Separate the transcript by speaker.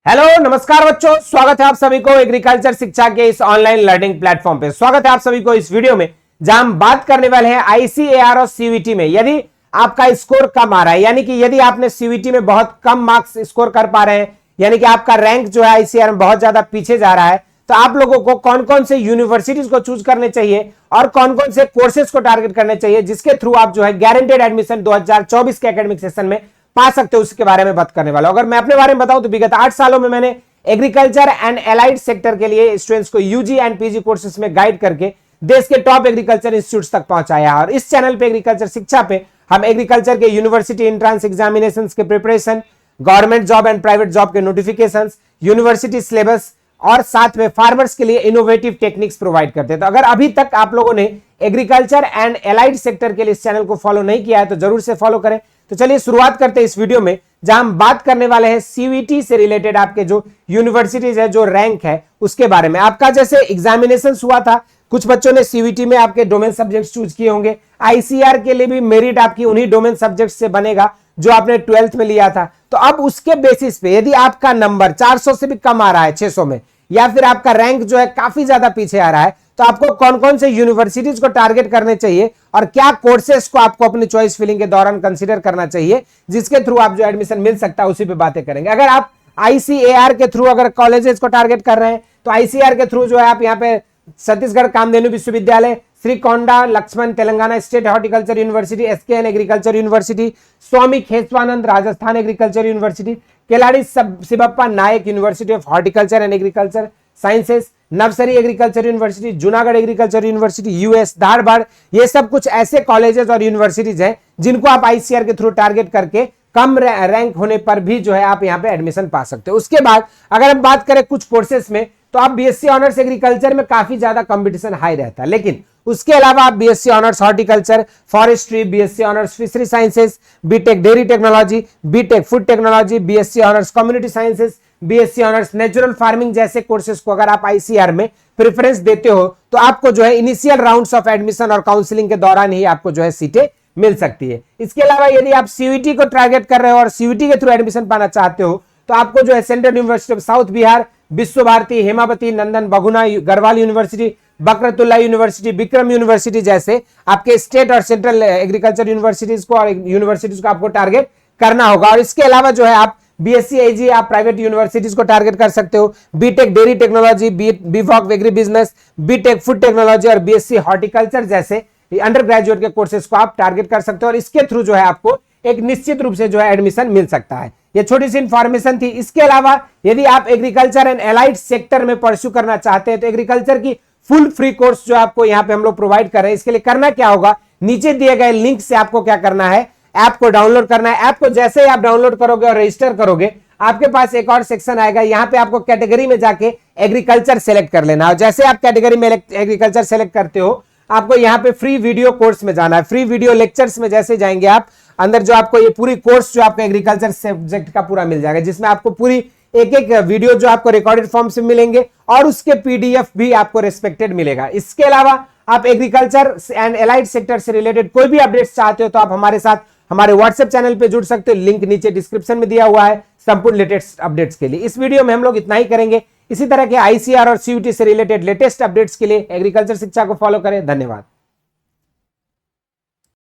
Speaker 1: Hello नमस्कार बच्चों, स्वागत है आप सभी को एग्रीकल्चर शिक्षा के इस ऑनलाइन लर्निंग प्लेटफॉर्म पे। स्वागत है आप सभी को इस वीडियो में जहां हम बात करने वाले हैं आईसीएआर और सीवीटी में यदि आपका स्कोर कम आ रहा है, यानी कि यदि आपने सीवीटी में बहुत कम मार्क्स स्कोर कर पा रहे हैं, यानी कि आपका रैंक जो है आईसीएआर में बहुत ज्यादा पीछे जा रहा है, तो आप लोगों को कौन कौन से यूनिवर्सिटीज को चूज करने चाहिए और कौन कौन से कोर्सेज को टारगेट करने चाहिए जिसके थ्रू आप जो है गारंटेड एडमिशन 2024 के एकेडमिक सेशन में पा सकते हो, उसके बारे में बात करने वाला हूं। अगर मैं अपने बारे में बताऊं तो विगत 8 सालों में मैंने एग्रीकल्चर एंड एलाइड सेक्टर के लिए स्टूडेंट्स को यूजी एंड पीजी कोर्सेज में गाइड करके देश के टॉप एग्रीकल्चर इंस्टीट्यूट्स तक पहुंचाया है। और इस चैनल पे एग्रीकल्चर शिक्षा पे हम एग्रीकल्चर के यूनिवर्सिटी एंट्रेंस एग्जामिनेशंस के preparation, government job and private job के नोटिफिकेशंस, यूनिवर्सिटी सिलेबस और साथ में फार्मर्स के लिए इनोवेटिव टेक्निक्स प्रोवाइड करते हैं। तो अगर अभी तक आप लोगों ने एग्रीकल्चर एंड एलाइड सेक्टर के लिए इस चैनल को फॉलो नहीं किया है तो जरूर से फॉलो करें। तो चलिए शुरुआत करते हैं इस वीडियो में, जहां हम बात करने वाले हैं सीवीटी से रिलेटेड आपके जो यूनिवर्सिटीज है, जो रैंक है उसके बारे में। आपका जैसे एग्जामिनेशन हुआ था, कुछ बच्चों ने सीवीटी में आपके डोमेन सब्जेक्ट्स चूज किए होंगे। आईसीआर के लिए भी मेरिट आपकी उन्हीं डोमेन सब्जेक्ट से बनेगा जो आपने 12th में लिया था। तो अब उसके बेसिस पे यदि आपका नंबर 400 से भी कम आ रहा है, 600 में, या फिर आपका रैंक जो है काफी ज्यादा पीछे आ रहा है, तो आपको कौन कौन से यूनिवर्सिटीज को टारगेट करने चाहिए और क्या कोर्सेज को आपको अपनी चॉइस फिलिंग के दौरान कंसीडर करना चाहिए जिसके थ्रू आप जो एडमिशन मिल सकता है, उसी पे बातें करेंगे। अगर आप आईसीएआर के थ्रू अगर कॉलेजेस को टारगेट कर रहे हैं तो आईसीएआर के थ्रू जो है आप यहाँ पे Chhattisgarh Kamdhenu Vishwavidyalaya, Shri Konda Laxman Telangana state horticulture university, SKN agriculture university, Swami Khetwanand Rajasthan agriculture university, Keladi Shivappa Nayak university of horticulture and agriculture sciences, Navsari agriculture university, Junagadh agriculture university, US Dharwad, ये सब कुछ ऐसे कॉलेजेस और यूनिवर्सिटीज हैं जिनको आप आईसीआर के थ्रू टारगेट करके कम रैंक होने पर भी जो है आप यहां पे एडमिशन पा सकते हो। उसके बाद अगर हम बात करें कुछ कोर्सेस में, तो आप बीएससी ऑनर्स एग्रीकल्चर में काफी ज्यादा कंपटीशन हाई रहता है, लेकिन उसके अलावा आप BSc honours horticulture, forestry, BSc honours fishery sciences, BTech dairy technology, BTech food technology, BSc honours community sciences, BSc honours natural farming जैसे कोर्सेज को अगर आप आईसीआर में प्रेफरेंस देते हो तो आपको जो है इनिशियल राउंड्स ऑफ एडमिशन और काउंसलिंग के दौरान ही आपको जो है सीटें मिल सकती है। इसके अलावा यदि आप सीवीटी को टारगेट कर रहे हो और सीवीटी के थ्रू एडमिशन पाना चाहते हो तो आपको जो है central university of south Bihar, Vishwa Bharati, Hemavati, Nandan Bahuguna, Garhwal university, Barkatullah university, Vikram university जैसे आपके स्टेट और सेंट्रल एग्रीकल्चर यूनिवर्सिटीज को और यूनिवर्सिटीज को आपको टारगेट करना होगा। और इसके अलावा जो है आप बीएससी एजी आप प्राइवेट यूनिवर्सिटीज को टारगेट कर सकते हो। BTech dairy technology, BVoc agribusiness, BTech food technology और बीएससी हॉर्टिकल्चर जैसे अंडर ग्रेजुएट के कोर्सेज को आप टारगेट कर सकते हो और इसके थ्रू जो है आपको एक निश्चित रूप से जो है एडमिशन मिल सकता है। ये छोटी सी इंफॉर्मेशन थी। इसके अलावा यदि आप एग्रीकल्चर एंड एलाइड सेक्टर में परस्यू करना चाहते हैं तो एग्रीकल्चर की फुल फ्री कोर्स जो आपको यहाँ पे हम लोग प्रोवाइड कर रहे हैं। इसके लिए करना क्या होगा, नीचे दिए गए लिंक से आपको क्या करना है, ऐप को डाउनलोड करना है। ऐप को जैसे ही आप डाउनलोड करोगे और रजिस्टर करोगे, आपके पास एक और सेक्शन आएगा, यहाँ पे आपको कैटेगरी में जाके एग्रीकल्चर सेलेक्ट कर लेना है। जैसे आप कैटेगरी में एग्रीकल्चर सेलेक्ट करते हो, आपको यहाँ पे फ्री वीडियो कोर्स में जाना है। फ्री वीडियो लेक्चर्स में जैसे जाएंगे आप, अंदर जो आपको ये पूरी कोर्स जो आपको एग्रीकल्चर सब्जेक्ट का पूरा मिल जाएगा, जिसमें आपको पूरी एक एक वीडियो जो आपको रिकॉर्डेड फॉर्म से मिलेंगे और उसके पीडीएफ भी आपको रेस्पेक्टेड मिलेगा। इसके अलावा आप एग्रीकल्चर एंड एलाइड सेक्टर से रिलेटेड कोई भी अपडेट्स चाहते हो तो आप हमारे साथ हमारे व्हाट्सएप चैनल पे जुड़ सकते हो। लिंक नीचे डिस्क्रिप्शन में दिया हुआ है संपूर्ण लेटेस्ट अपडेट्स के लिए। इस वीडियो में हम लोग इतना ही करेंगे। इसी तरह के आईसीआर और सीयूटी से रिलेटेड लेटेस्ट अपडेट्स के लिए एग्रीकल्चर शिक्षा को फॉलो करें। धन्यवाद।